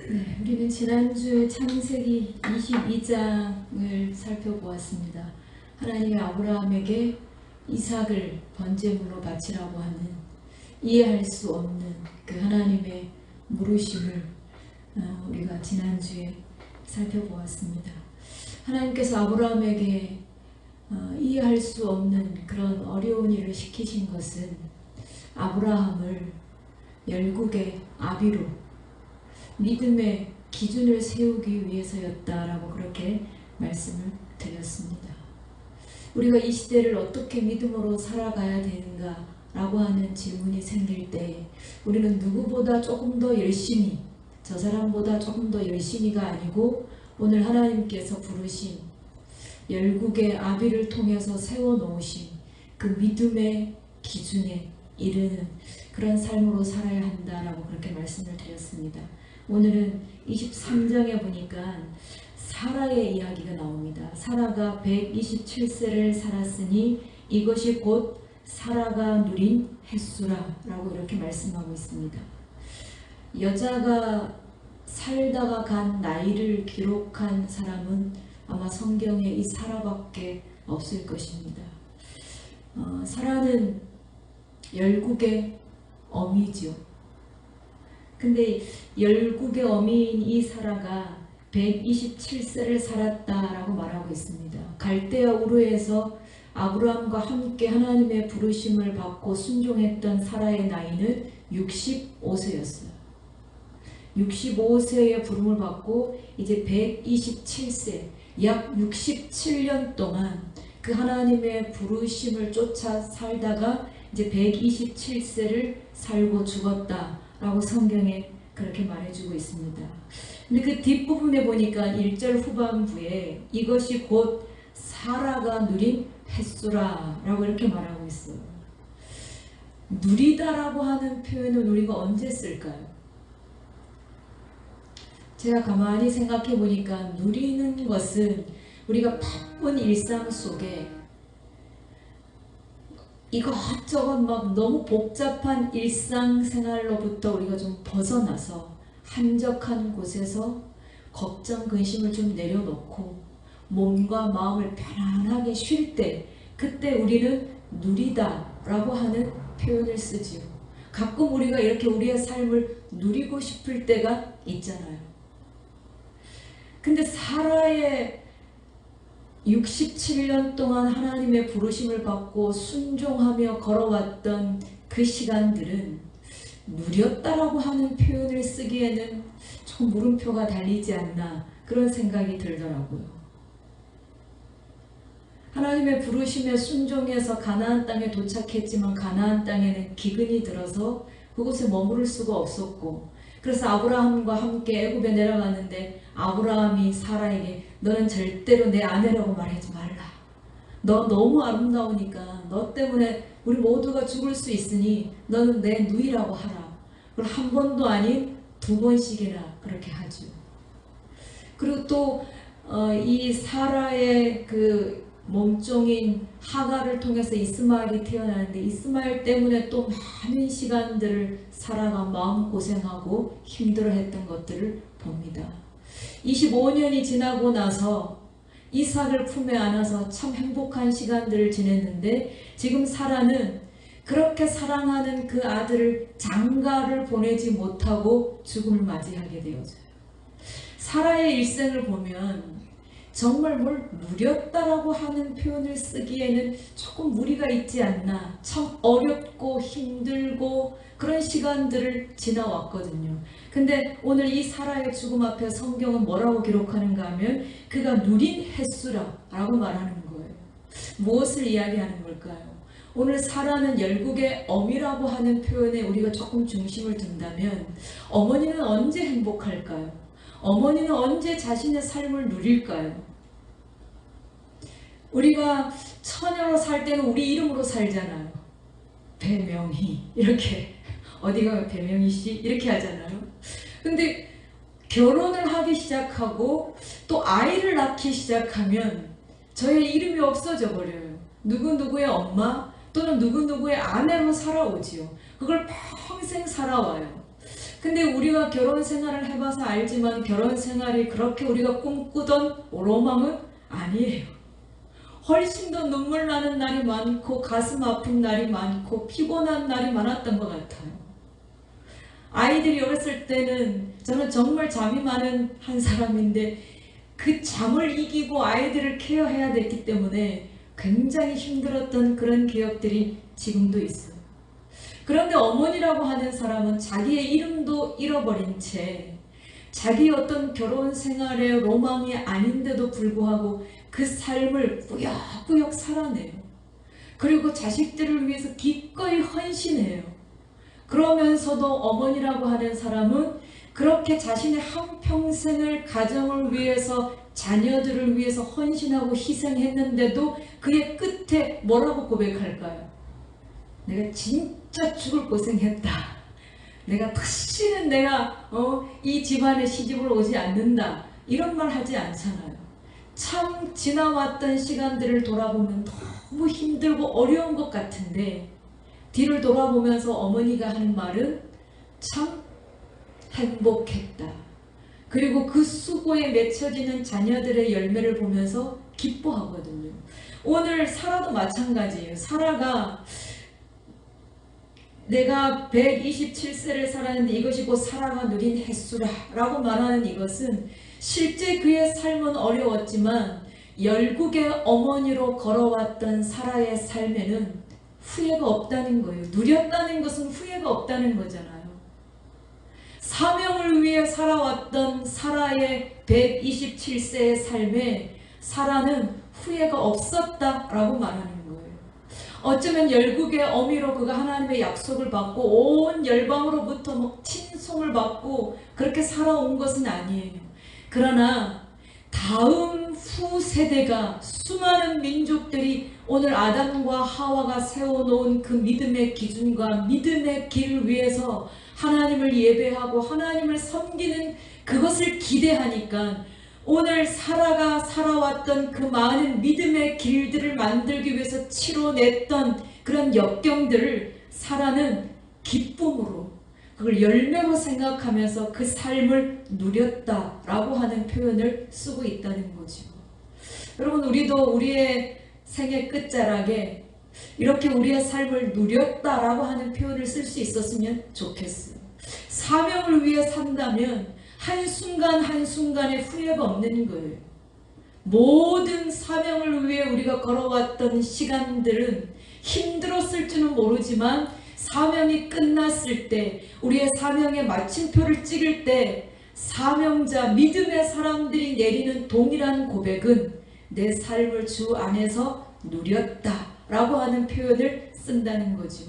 네, 우리는 지난주에 창세기 22장을 살펴보았습니다. 하나님이 아브라함에게 이삭을 번제물로 바치라고 하는 이해할 수 없는 그 하나님의 물으심을 우리가 지난주에 살펴보았습니다. 하나님께서 아브라함에게 이해할 수 없는 그런 어려운 일을 시키신 것은 아브라함을 열국의 아비로 믿음의 기준을 세우기 위해서였다라고 그렇게 말씀을 드렸습니다. 우리가 이 시대를 어떻게 믿음으로 살아가야 되는가 라고 하는 질문이 생길 때 우리는 누구보다 조금 더 열심히, 저 사람보다 조금 더 열심히가 아니고 오늘 하나님께서 부르신 열국의 아비를 통해서 세워놓으신 그 믿음의 기준에 이르는 그런 삶으로 살아야 한다라고 그렇게 말씀을 드렸습니다. 오늘은 23장에 보니까 사라의 이야기가 나옵니다. 사라가 127세를 살았으니 이것이 곧 사라가 누린 햇수라 라고 이렇게 말씀하고 있습니다. 여자가 살다가 간 나이를 기록한 사람은 아마 성경에 이 사라밖에 없을 것입니다. 사라는 열국의 어미죠. 근데 열국의 어미인 이 사라가 127세를 살았다라고 말하고 있습니다. 갈대아 우르에서 아브라함과 함께 하나님의 부르심을 받고 순종했던 사라의 나이는 65세였어요. 65세의 부름을 받고 이제 127세, 약 67년 동안 그 하나님의 부르심을 쫓아 살다가 이제 127세를 살고 죽었다 라고 성경에 그렇게 말해주고 있습니다. 근데 그 뒷부분에 보니까 1절 후반부에 이것이 곧 사라가 누린 햇수라 라고 이렇게 말하고 있어요. 누리다라고 하는 표현은 우리가 언제 쓸까요? 제가 가만히 생각해 보니까 누리는 것은 우리가 바쁜 일상 속에 이것저것 막 너무 복잡한 일상생활로부터 우리가 좀 벗어나서 한적한 곳에서 걱정, 근심을 좀 내려놓고 몸과 마음을 편안하게 쉴 때 그때 우리는 누리다 라고 하는 표현을 쓰지요. 가끔 우리가 이렇게 우리의 삶을 누리고 싶을 때가 있잖아요. 근데 사라의 67년 동안 하나님의 부르심을 받고 순종하며 걸어왔던 그 시간들은 누렸다라고 하는 표현을 쓰기에는 좀 물음표가 달리지 않나 그런 생각이 들더라고요. 하나님의 부르심에 순종해서 가나안 땅에 도착했지만 가나안 땅에는 기근이 들어서 그곳에 머무를 수가 없었고 그래서 아브라함과 함께 애굽에 내려갔는데 아브라함이 사라에게 너는 절대로 내 아내라고 말하지 말라. 너 너무 아름다우니까 너 때문에 우리 모두가 죽을 수 있으니 너는 내 누이라고 하라. 그걸 한 번도 아닌 두 번씩이나 그렇게 하죠. 그리고 또 이 사라의 그 몸종인 하갈을 통해서 이스마엘이 태어나는데 이스마엘 때문에 또 많은 시간들을 사라가 마음고생하고 힘들어했던 것들을 봅니다. 25년이 지나고 나서 이삭을 품에 안아서 참 행복한 시간들을 지냈는데 지금 사라는 그렇게 사랑하는 그 아들을 장가를 보내지 못하고 죽음을 맞이하게 되어져요. 사라의 일생을 보면 정말 뭘 누렸다라고 하는 표현을 쓰기에는 조금 무리가 있지 않나. 참 어렵고 힘들고 그런 시간들을 지나왔거든요. 근데 오늘 이 사라의 죽음 앞에 성경은 뭐라고 기록하는가 하면 그가 누린 햇수라 라고 말하는 거예요. 무엇을 이야기하는 걸까요? 오늘 사라는 열국의 어미라고 하는 표현에 우리가 조금 중심을 둔다면 어머니는 언제 행복할까요? 어머니는 언제 자신의 삶을 누릴까요? 우리가 처녀로 살 때는 우리 이름으로 살잖아요. 배명희 이렇게 어디가 배명희 씨 이렇게 하잖아요. 근데 결혼을 하기 시작하고 또 아이를 낳기 시작하면 저의 이름이 없어져 버려요. 누구누구의 엄마 또는 누구누구의 아내로 살아오지요. 그걸 평생 살아와요. 근데 우리가 결혼 생활을 해봐서 알지만 결혼 생활이 그렇게 우리가 꿈꾸던 로망은 아니에요. 훨씬 더 눈물 나는 날이 많고 가슴 아픈 날이 많고 피곤한 날이 많았던 것 같아요. 아이들이 어렸을 때는 저는 정말 잠이 많은 한 사람인데 그 잠을 이기고 아이들을 케어해야 됐기 때문에 굉장히 힘들었던 그런 기억들이 지금도 있어요. 그런데 어머니라고 하는 사람은 자기의 이름도 잃어버린 채 자기 어떤 결혼 생활의 로망이 아닌데도 불구하고 그 삶을 꾸역꾸역 살아내요. 그리고 자식들을 위해서 기꺼이 헌신해요. 그러면서도 어머니라고 하는 사람은 그렇게 자신의 한평생을 가정을 위해서 자녀들을 위해서 헌신하고 희생했는데도 그의 끝에 뭐라고 고백할까요? 내가 진짜 죽을 고생했다. 내가 다시는 이 집안에 시집을 오지 않는다. 이런 말 하지 않잖아요. 참 지나왔던 시간들을 돌아보면 너무 힘들고 어려운 것 같은데 뒤를 돌아보면서 어머니가 하는 말은 참 행복했다. 그리고 그 수고에 맺혀지는 자녀들의 열매를 보면서 기뻐하거든요. 오늘 사라도 마찬가지예요. 사라가 내가 127세를 살았는데 이것이 곧 사라가 누린 횟수라 라고 말하는 이것은 실제 그의 삶은 어려웠지만 열국의 어머니로 걸어왔던 사라의 삶에는 후회가 없다는 거예요. 누렸다는 것은 후회가 없다는 거잖아요. 사명을 위해 살아왔던 사라의 127세의 삶에 사라는 후회가 없었다라고 말하는 거예요. 어쩌면 열국의 어미로 그가 하나님의 약속을 받고 온 열방으로부터 친송을 받고 그렇게 살아온 것은 아니에요. 그러나 다음 후 세대가 수많은 민족들이 오늘 아담과 하와가 세워놓은 그 믿음의 기준과 믿음의 길을 위해서 하나님을 예배하고 하나님을 섬기는 그것을 기대하니까 오늘 사라가 살아왔던 그 많은 믿음의 길들을 만들기 위해서 치러냈던 그런 역경들을 사라는 기쁨으로 그걸 열매로 생각하면서 그 삶을 누렸다라고 하는 표현을 쓰고 있다는 거죠. 여러분, 우리도 우리의 생애 끝자락에 이렇게 우리의 삶을 누렸다라고 하는 표현을 쓸 수 있었으면 좋겠어요. 사명을 위해 산다면 한순간 한순간에 후회가 없는 거예요. 모든 사명을 위해 우리가 걸어왔던 시간들은 힘들었을지는 모르지만 사명이 끝났을 때 우리의 사명의 마침표를 찍을 때 사명자 믿음의 사람들이 내리는 동일한 고백은 내 삶을 주 안에서 누렸다 라고 하는 표현을 쓴다는 거죠.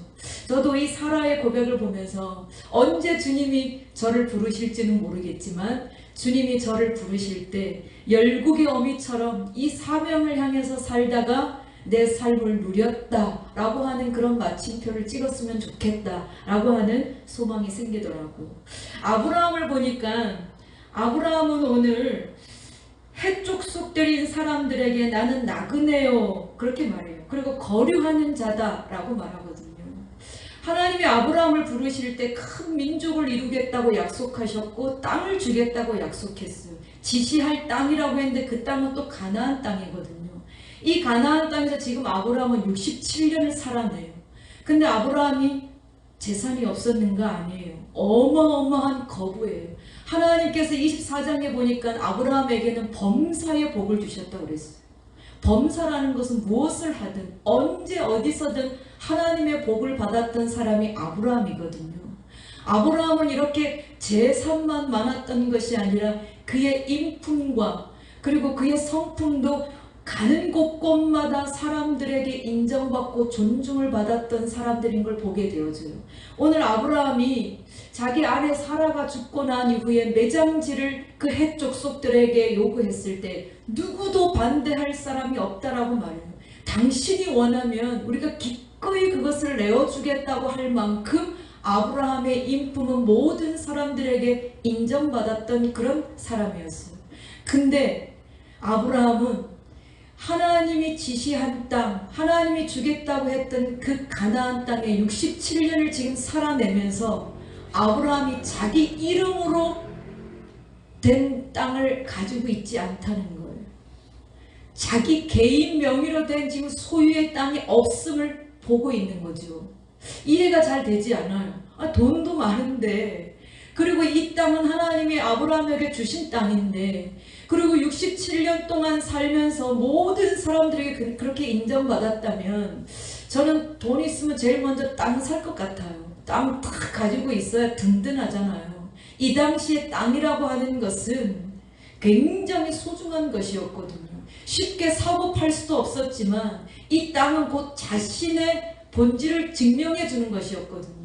저도 이 사라의 고백을 보면서 언제 주님이 저를 부르실지는 모르겠지만 주님이 저를 부르실 때 열국의 어미처럼 이 사명을 향해서 살다가 내 삶을 누렸다 라고 하는 그런 마침표를 찍었으면 좋겠다 라고 하는 소망이 생기더라고. 아브라함을 보니까 아브라함은 오늘 해족속들인 사람들에게 나는 나그네요 그렇게 말해요. 그리고 거류하는 자다 라고 말하거든요. 하나님이 아브라함을 부르실 때 큰 민족을 이루겠다고 약속하셨고 땅을 주겠다고 약속했어요. 지시할 땅이라고 했는데 그 땅은 또 가나안 땅이거든요. 이 가나안 땅에서 지금 아브라함은 67년을 살아내요. 근데 아브라함이 재산이 없었는가? 아니에요. 어마어마한 거부예요. 하나님께서 24장에 보니까 아브라함에게는 범사의 복을 주셨다고 그랬어요. 범사라는 것은 무엇을 하든 언제 어디서든 하나님의 복을 받았던 사람이 아브라함이거든요. 아브라함은 이렇게 재산만 많았던 것이 아니라 그의 인품과 그리고 그의 성품도 가는 곳곳마다 사람들에게 인정받고 존중을 받았던 사람들인 걸 보게 되어져요. 오늘 아브라함이 자기 아내 사라가 죽고 난 이후에 매장지를 그 헷족속들에게 요구했을 때 누구도 반대할 사람이 없다라고 말해요. 당신이 원하면 우리가 기꺼이 그것을 내어주겠다고 할 만큼 아브라함의 인품은 모든 사람들에게 인정받았던 그런 사람이었어요. 근데 아브라함은 하나님이 지시한 땅, 하나님이 주겠다고 했던 그 가나안 땅에 67년을 지금 살아내면서 아브라함이 자기 이름으로 된 땅을 가지고 있지 않다는 거예요. 자기 개인 명의로 된 지금 소유의 땅이 없음을 보고 있는 거죠. 이해가 잘 되지 않아요. 돈도 많은데, 그리고 이 땅은 하나님이 아브라함에게 주신 땅인데, 그리고 67년 동안 살면서 모든 사람들에게 그렇게 인정받았다면 저는 돈 있으면 제일 먼저 땅 살 것 같아요. 땅 딱 가지고 있어야 든든하잖아요. 이 당시에 땅이라고 하는 것은 굉장히 소중한 것이었거든요. 쉽게 사고 팔 수도 없었지만 이 땅은 곧 자신의 본질을 증명해 주는 것이었거든요.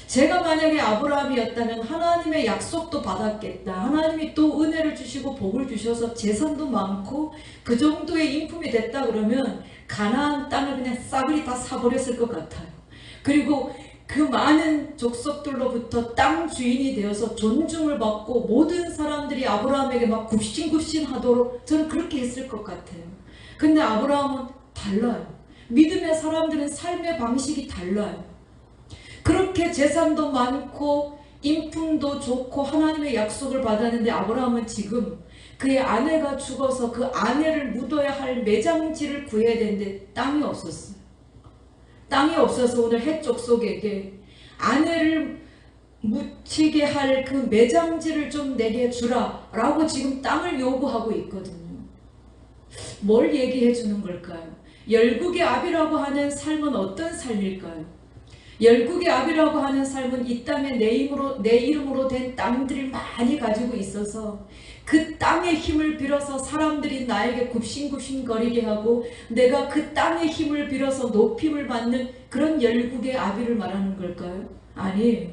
제가 만약에 아브라함이었다면 하나님의 약속도 받았겠다. 하나님이 또 은혜를 주시고 복을 주셔서 재산도 많고 그 정도의 인품이 됐다 그러면 가나안 땅을 그냥 싸그리 다 사버렸을 것 같아요. 그리고 그 많은 족속들로부터 땅 주인이 되어서 존중을 받고 모든 사람들이 아브라함에게 막 굽신굽신 하도록 저는 그렇게 했을 것 같아요. 근데 아브라함은 달라요. 믿음의 사람들은 삶의 방식이 달라요. 그렇게 재산도 많고 인품도 좋고 하나님의 약속을 받았는데 아브라함은 지금 그의 아내가 죽어서 그 아내를 묻어야 할 매장지를 구해야 되는데 땅이 없었어요. 땅이 없어서 오늘 헷족속에게 아내를 묻히게 할 그 매장지를 좀 내게 주라 라고 지금 땅을 요구하고 있거든요. 뭘 얘기해 주는 걸까요? 열국의 압이라고 하는 삶은 어떤 삶일까요? 열국의 압이라고 하는 삶은 이 땅에 내 이름으로 된 땅들을 많이 가지고 있어서 그 땅의 힘을 빌어서 사람들이 나에게 굽신굽신거리게 하고 내가 그 땅의 힘을 빌어서 높임을 받는 그런 열국의 아비를 말하는 걸까요? 아니에요.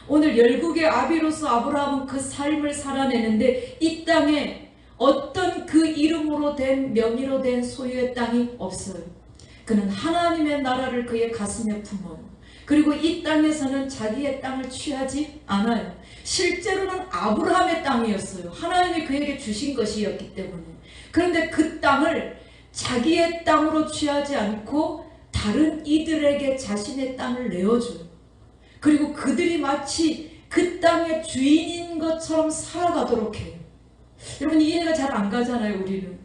오늘 열국의 아비로서 아브라함은 그 삶을 살아내는데 이 땅에 어떤 그 이름으로 된 명의로 된 소유의 땅이 없어요. 그는 하나님의 나라를 그의 가슴에 품어요. 그리고 이 땅에서는 자기의 땅을 취하지 않아요. 실제로는 아브라함의 땅이었어요. 하나님이 그에게 주신 것이었기 때문에. 그런데 그 땅을 자기의 땅으로 취하지 않고 다른 이들에게 자신의 땅을 내어줘요. 그리고 그들이 마치 그 땅의 주인인 것처럼 살아가도록 해요. 여러분 이해가 잘 안 가잖아요. 우리는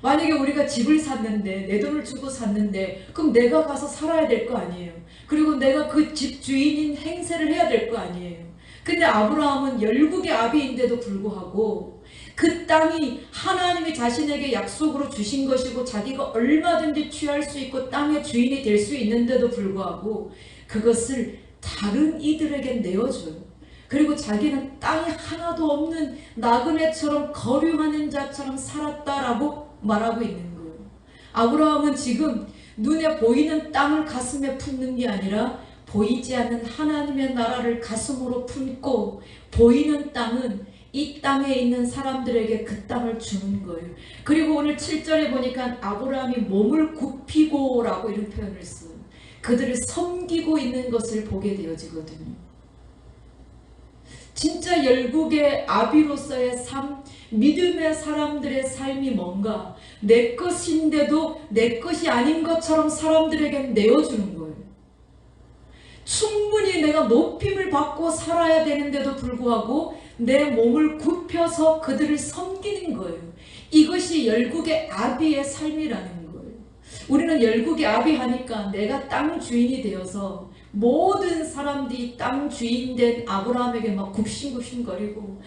만약에 우리가 집을 샀는데 내 돈을 주고 샀는데 그럼 내가 가서 살아야 될 거 아니에요. 그리고 내가 그 집 주인인 행세를 해야 될 거 아니에요. 근데 아브라함은 열국의 아비인데도 불구하고 그 땅이 하나님이 자신에게 약속으로 주신 것이고 자기가 얼마든지 취할 수 있고 땅의 주인이 될 수 있는데도 불구하고 그것을 다른 이들에게 내어줘요. 그리고 자기는 땅이 하나도 없는 나그네처럼 거류하는 자처럼 살았다라고 말하고 있는 거예요. 아브라함은 지금 눈에 보이는 땅을 가슴에 품는 게 아니라 보이지 않는 하나님의 나라를 가슴으로 품고 보이는 땅은 이 땅에 있는 사람들에게 그 땅을 주는 거예요. 그리고 오늘 7절에 보니까 아브라함이 몸을 굽히고 라고 이런 표현을 써요. 그들을 섬기고 있는 것을 보게 되어지거든요. 진짜 열국의 아비로서의 삶, 믿음의 사람들의 삶이 뭔가 내 것인데도 내 것이 아닌 것처럼 사람들에게 내어주는 거예요. 충분히 내가 높임을 받고 살아야 되는데도 불구하고 내 몸을 굽혀서 그들을 섬기는 거예요. 이것이 열국의 아비의 삶이라는 거예요. 우리는 열국의 아비 하니까 내가 땅 주인이 되어서 모든 사람들이 땅 주인 된 아브라함에게 막 굽신굽신거리고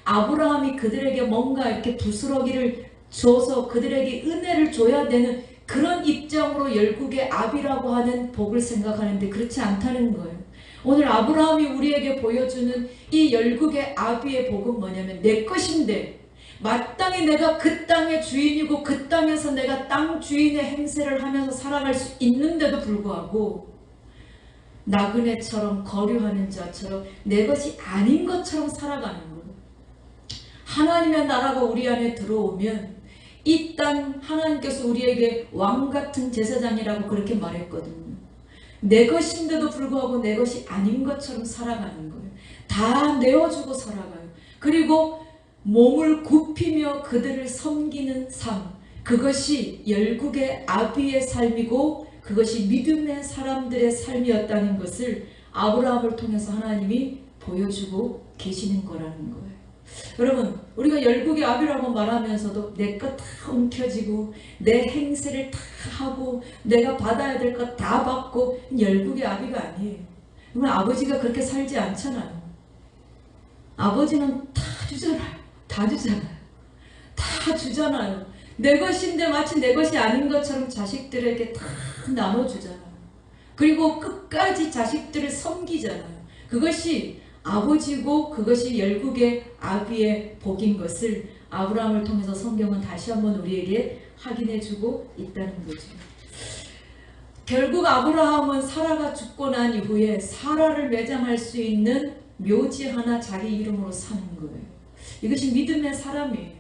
아브라함이 그들에게 뭔가 이렇게 부스러기를 줘서 그들에게 은혜를 줘야 되는 그런 입장으로 열국의 아비라고 하는 복을 생각하는데 그렇지 않다는 거예요. 오늘 아브라함이 우리에게 보여주는 이 열국의 아비의 복은 뭐냐면 내 것인데 마땅히 내가 그 땅의 주인이고 그 땅에서 내가 땅 주인의 행세를 하면서 살아갈 수 있는데도 불구하고 나그네처럼 거류하는 자처럼 내 것이 아닌 것처럼 살아가는 거예요. 하나님의 나라가 우리 안에 들어오면 이 땅 하나님께서 우리에게 왕같은 제사장이라고 그렇게 말했거든요. 내 것인데도 불구하고 내 것이 아닌 것처럼 살아가는 거예요. 다 내어주고 살아가요. 그리고 몸을 굽히며 그들을 섬기는 삶, 그것이 열국의 아비의 삶이고 그것이 믿음의 사람들의 삶이었다는 것을 아브라함을 통해서 하나님이 보여주고 계시는 거라는 거예요. 여러분, 우리가 열국의 아비라고 말하면서도 내 것 다 움켜쥐고 내 행세를 다 하고 내가 받아야 될 것 다 받고 열국의 아비가 아니에요. 그러면 아버지가 그렇게 살지 않잖아요. 아버지는 다 주잖아요. 다 주잖아요. 다 주잖아요. 내 것인데 마치 내 것이 아닌 것처럼 자식들에게 다 나눠주잖아요. 그리고 끝까지 자식들을 섬기잖아요. 그것이 아버지고 그것이 열국의 아비의 복인 것을 아브라함을 통해서 성경은 다시 한번 우리에게 확인해주고 있다는 거죠. 결국 아브라함은 사라가 죽고 난 이후에 사라를 매장할 수 있는 묘지 하나 자기 이름으로 사는 거예요. 이것이 믿음의 사람이에요.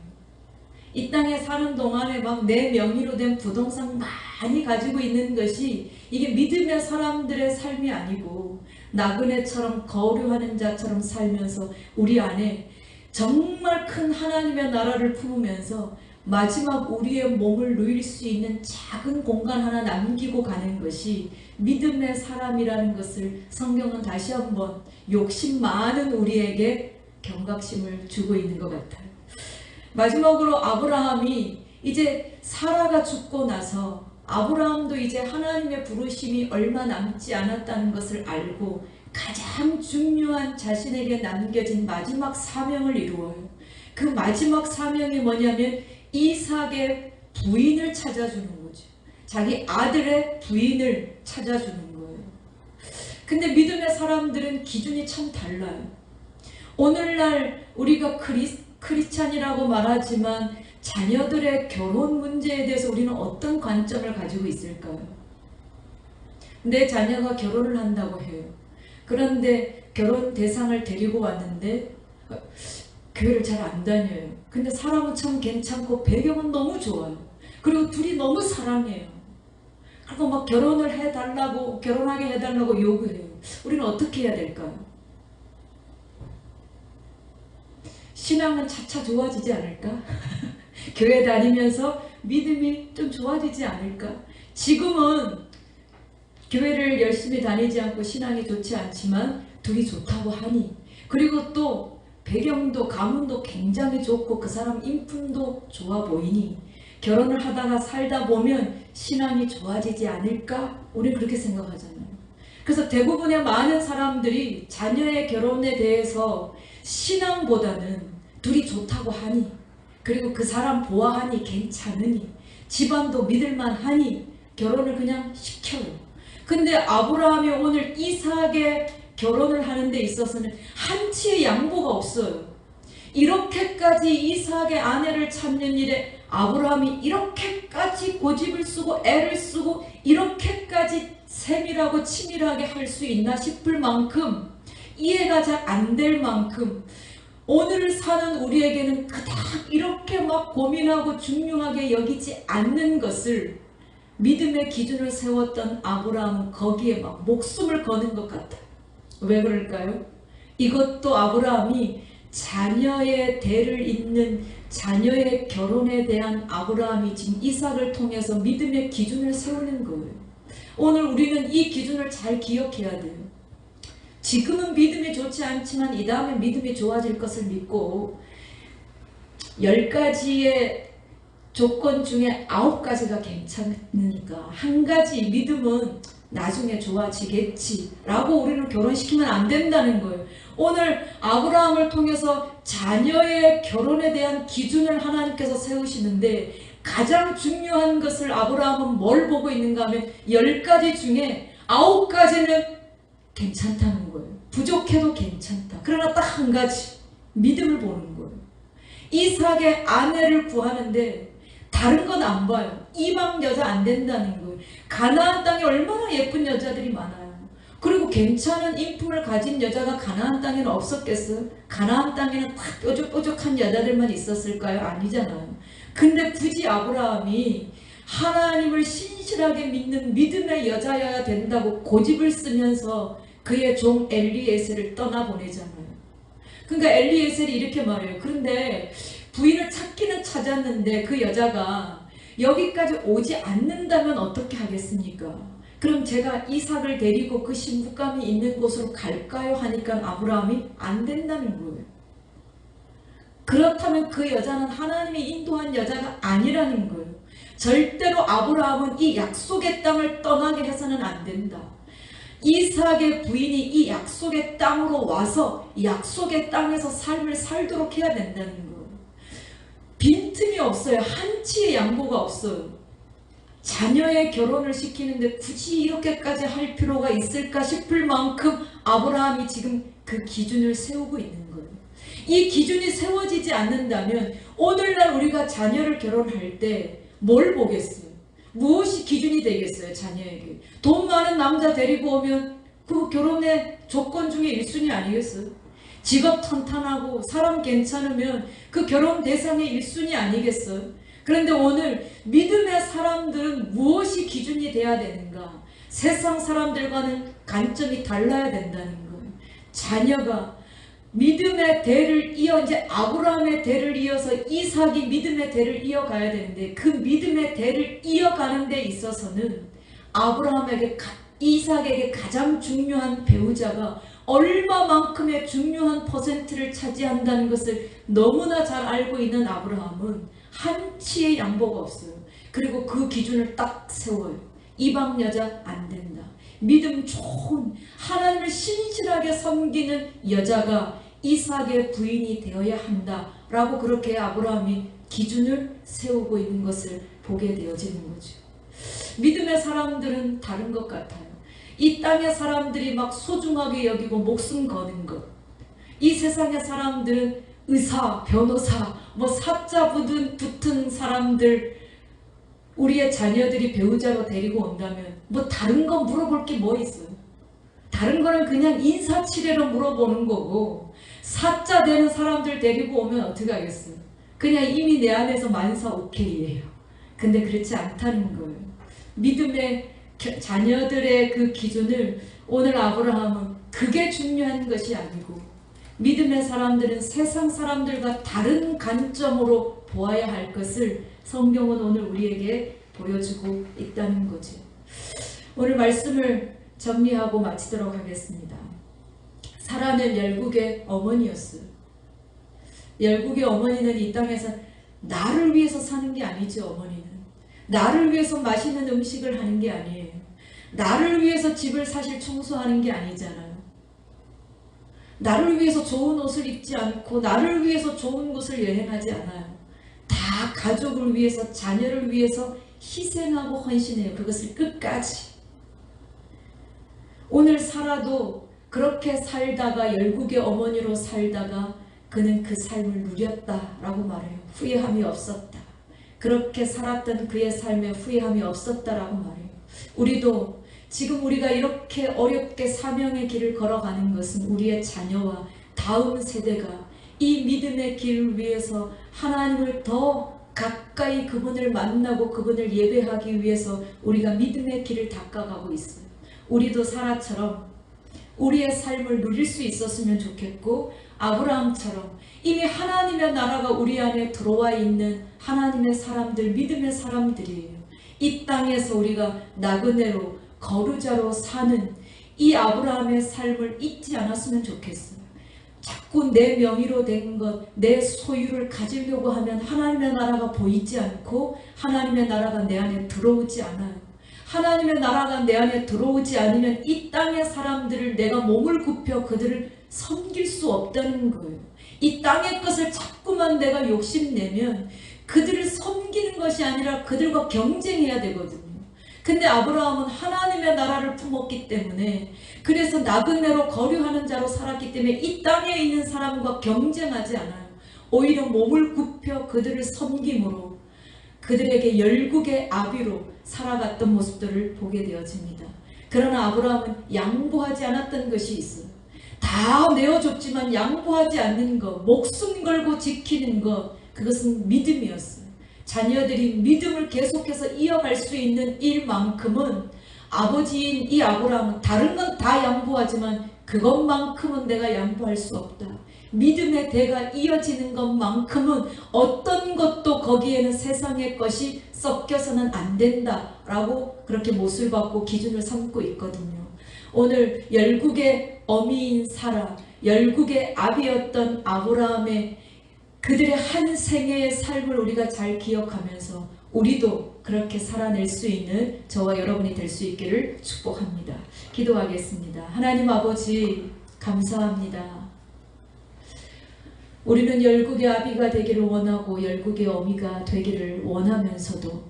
이 땅에 사는 동안에 막 내 명의로 된 부동산 많이 가지고 있는 것이 이게 믿음의 사람들의 삶이 아니고 나그네처럼 거류하는 자처럼 살면서 우리 안에 정말 큰 하나님의 나라를 품으면서 마지막 우리의 몸을 누일 수 있는 작은 공간 하나 남기고 가는 것이 믿음의 사람이라는 것을 성경은 다시 한번 욕심 많은 우리에게 경각심을 주고 있는 것 같아요. 마지막으로 아브라함이 이제 사라가 죽고 나서 아브라함도 이제 하나님의 부르심이 얼마 남지 않았다는 것을 알고 가장 중요한 자신에게 남겨진 마지막 사명을 이루어요. 그 마지막 사명이 뭐냐면 이삭의 부인을 찾아주는 거죠. 자기 아들의 부인을 찾아주는 거예요. 근데 믿음의 사람들은 기준이 참 달라요. 오늘날 우리가 크리스찬이라고 말하지만 자녀들의 결혼 문제에 대해서 우리는 어떤 관점을 가지고 있을까요? 내 자녀가 결혼을 한다고 해요. 그런데 결혼 대상을 데리고 왔는데 교회를 잘 안 다녀요. 근데 사람은 참 괜찮고 배경은 너무 좋아요. 그리고 둘이 너무 사랑해요. 그리고 막 결혼을 해달라고, 결혼하게 해달라고 요구해요. 우리는 어떻게 해야 될까요? 신앙은 차차 좋아지지 않을까? 교회 다니면서 믿음이 좀 좋아지지 않을까? 지금은 교회를 열심히 다니지 않고 신앙이 좋지 않지만 둘이 좋다고 하니, 그리고 또 배경도 가문도 굉장히 좋고 그 사람 인품도 좋아 보이니 결혼을 하다가 살다 보면 신앙이 좋아지지 않을까? 우리는 그렇게 생각하잖아요. 그래서 대부분의 많은 사람들이 자녀의 결혼에 대해서 신앙보다는 둘이 좋다고 하니, 그리고 그 사람 보아하니 괜찮으니, 집안도 믿을만하니 결혼을 그냥 시켜요. 근데 아브라함이 오늘 이삭의 결혼을 하는 데 있어서는 한치의 양보가 없어요. 이렇게까지 이삭의 아내를 찾는 일에 아브라함이 이렇게까지 고집을 쓰고 애를 쓰고 이렇게까지 세밀하고 치밀하게 할 수 있나 싶을 만큼, 이해가 잘 안 될 만큼 오늘 사는 우리에게는 그닥 이렇게 막 고민하고 중요하게 여기지 않는 것을 믿음의 기준을 세웠던 아브라함은 거기에 막 목숨을 거는 것 같아요. 왜 그럴까요? 이것도 아브라함이 자녀의 대를 잇는 자녀의 결혼에 대한 아브라함이 지금 이삭을 통해서 믿음의 기준을 세우는 거예요. 오늘 우리는 이 기준을 잘 기억해야 돼요. 지금은 믿음이 좋지 않지만 이 다음에 믿음이 좋아질 것을 믿고 10가지의 조건 중에 9가지가 괜찮으니까 한 가지 믿음은 나중에 좋아지겠지 라고 우리는 결혼시키면 안 된다는 거예요. 오늘 아브라함을 통해서 자녀의 결혼에 대한 기준을 하나님께서 세우시는데 가장 중요한 것을 아브라함은 뭘 보고 있는가 하면 10가지 중에 9가지는 괜찮다는 거예요. 부족해도 괜찮다. 그러나 딱 한 가지 믿음을 보는 거예요. 이삭의 아내를 구하는데 다른 건 안 봐요. 이방 여자 안 된다는 거예요. 가나안 땅에 얼마나 예쁜 여자들이 많아요. 그리고 괜찮은 인품을 가진 여자가 가나안 땅에는 없었겠어요? 가나안 땅에는 딱 뾰족뾰족한 여자들만 있었을까요? 아니잖아요. 근데 굳이 아브라함이 하나님을 신실하게 믿는 믿음의 여자여야 된다고 고집을 쓰면서 그의 종 엘리에셀을 떠나보내잖아요. 그러니까 엘리에셀이 이렇게 말해요. 그런데 부인을 찾기는 찾았는데 그 여자가 여기까지 오지 않는다면 어떻게 하겠습니까? 그럼 제가 이삭을 데리고 그 신부감이 있는 곳으로 갈까요? 하니까 아브라함이 안 된다는 거예요. 그렇다면 그 여자는 하나님이 인도한 여자가 아니라는 거예요. 절대로 아브라함은 이 약속의 땅을 떠나게 해서는 안 된다. 이삭의 부인이 이 약속의 땅으로 와서 약속의 땅에서 삶을 살도록 해야 된다는 거예요. 빈틈이 없어요. 한치의 양보가 없어요. 자녀의 결혼을 시키는데 굳이 이렇게까지 할 필요가 있을까 싶을 만큼 아브라함이 지금 그 기준을 세우고 있는 거예요. 이 기준이 세워지지 않는다면 오늘날 우리가 자녀를 결혼할 때 뭘 보겠어요? 무엇이 기준이 되겠어요? 자녀에게 돈 많은 남자 데리고 오면 그 결혼의 조건 중에 1순위 아니겠어요? 직업 탄탄하고 사람 괜찮으면 그 결혼 대상의 1순위 아니겠어요? 그런데 오늘 믿음의 사람들은 무엇이 기준이 돼야 되는가? 세상 사람들과는 관점이 달라야 된다는 거예요. 자녀가 믿음의 대를 이어 이제 아브라함의 대를 이어서 이삭이 믿음의 대를 이어가야 되는데 그 믿음의 대를 이어가는 데 있어서는 아브라함에게 이삭에게 가장 중요한 배우자가 얼마만큼의 중요한 퍼센트를 차지한다는 것을 너무나 잘 알고 있는 아브라함은 한치의 양보가 없어요. 그리고 그 기준을 딱 세워요. 이방 여자 안 된다. 믿음 좋은 하나님을 신실하게 섬기는 여자가 이삭의 부인이 되어야 한다라고 그렇게 아브라함이 기준을 세우고 있는 것을 보게 되어지는 거죠. 믿음의 사람들은 다른 것 같아요. 이 땅의 사람들이 막 소중하게 여기고 목숨 거는 것, 이 세상의 사람들은 의사, 변호사, 뭐 사자 붙은 사람들, 우리의 자녀들이 배우자로 데리고 온다면 뭐 다른 거 물어볼 게 뭐 있어요? 다른 거는 그냥 인사치레로 물어보는 거고, 사자 되는 사람들 데리고 오면 어떻게 하겠어요? 그냥 이미 내 안에서 만사 오케이예요. 근데 그렇지 않다는 거예요. 믿음의 자녀들의 그 기준을 오늘 아브라함은 그게 중요한 것이 아니고, 믿음의 사람들은 세상 사람들과 다른 관점으로 보아야 할 것을 성경은 오늘 우리에게 보여주고 있다는 거죠. 오늘 말씀을 정리하고 마치도록 하겠습니다. 사라는 열국의 어머니였어요. 열국의 어머니는 이 땅에서 나를 위해서 사는 게 아니죠. 어머니는 나를 위해서 맛있는 음식을 하는 게 아니에요. 나를 위해서 집을 사실 청소하는 게 아니잖아요. 나를 위해서 좋은 옷을 입지 않고 나를 위해서 좋은 곳을 여행하지 않아요. 다 가족을 위해서, 자녀를 위해서 희생하고 헌신해요. 그것을 끝까지. 오늘 사라도 그렇게 살다가 열국의 어머니로 살다가 그는 그 삶을 누렸다라고 말해요. 후회함이 없었다. 그렇게 살았던 그의 삶에 후회함이 없었다라고 말해요. 우리도 지금 우리가 이렇게 어렵게 사명의 길을 걸어가는 것은 우리의 자녀와 다음 세대가 이 믿음의 길을 위해서 하나님을 더 가까이 그분을 만나고 그분을 예배하기 위해서 우리가 믿음의 길을 닦아가고 있어요. 우리도 사라처럼 우리의 삶을 누릴 수 있었으면 좋겠고, 아브라함처럼 이미 하나님의 나라가 우리 안에 들어와 있는 하나님의 사람들, 믿음의 사람들이에요. 이 땅에서 우리가 나그네로 거류자로 사는 이 아브라함의 삶을 잊지 않았으면 좋겠어요. 자꾸 내 명의로 된 것, 내 소유를 가지려고 하면 하나님의 나라가 보이지 않고 하나님의 나라가 내 안에 들어오지 않아요. 하나님의 나라가 내 안에 들어오지 않으면 이 땅의 사람들을 내가 몸을 굽혀 그들을 섬길 수 없다는 거예요. 이 땅의 것을 자꾸만 내가 욕심내면 그들을 섬기는 것이 아니라 그들과 경쟁해야 되거든요. 근데 아브라함은 하나님의 나라를 품었기 때문에, 그래서 나그네로 거류하는 자로 살았기 때문에 이 땅에 있는 사람과 경쟁하지 않아요. 오히려 몸을 굽혀 그들을 섬김으로 그들에게 열국의 아비로 살아갔던 모습들을 보게 되어집니다. 그러나 아브라함은 양보하지 않았던 것이 있어요. 다 내어줬지만 양보하지 않는 것, 목숨 걸고 지키는 것, 그것은 믿음이었어요. 자녀들이 믿음을 계속해서 이어갈 수 있는 일만큼은 아버지인 이 아브라함은 다른 건 다 양보하지만 그것만큼은 내가 양보할 수 없다. 믿음의 대가 이어지는 것만큼은 어떤 것도 거기에는 세상의 것이 섞여서는 안 된다라고 그렇게 못을 받고 기준을 삼고 있거든요. 오늘 열국의 어미인 사라, 열국의 아비였던 아브라함의 그들의 한 생애의 삶을 우리가 잘 기억하면서 우리도 그렇게 살아낼 수 있는 저와 여러분이 될 수 있기를 축복합니다. 기도하겠습니다. 하나님 아버지 감사합니다. 우리는 열국의 아비가 되기를 원하고 열국의 어미가 되기를 원하면서도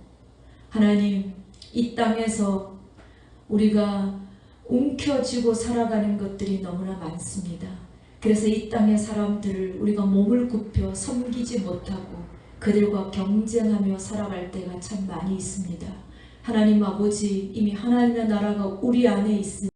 하나님, 이 땅에서 우리가 움켜쥐고 살아가는 것들이 너무나 많습니다. 그래서 이 땅의 사람들을 우리가 몸을 굽혀 섬기지 못하고 그들과 경쟁하며 살아갈 때가 참 많이 있습니다. 하나님 아버지, 이미 하나님의 나라가 우리 안에 있으니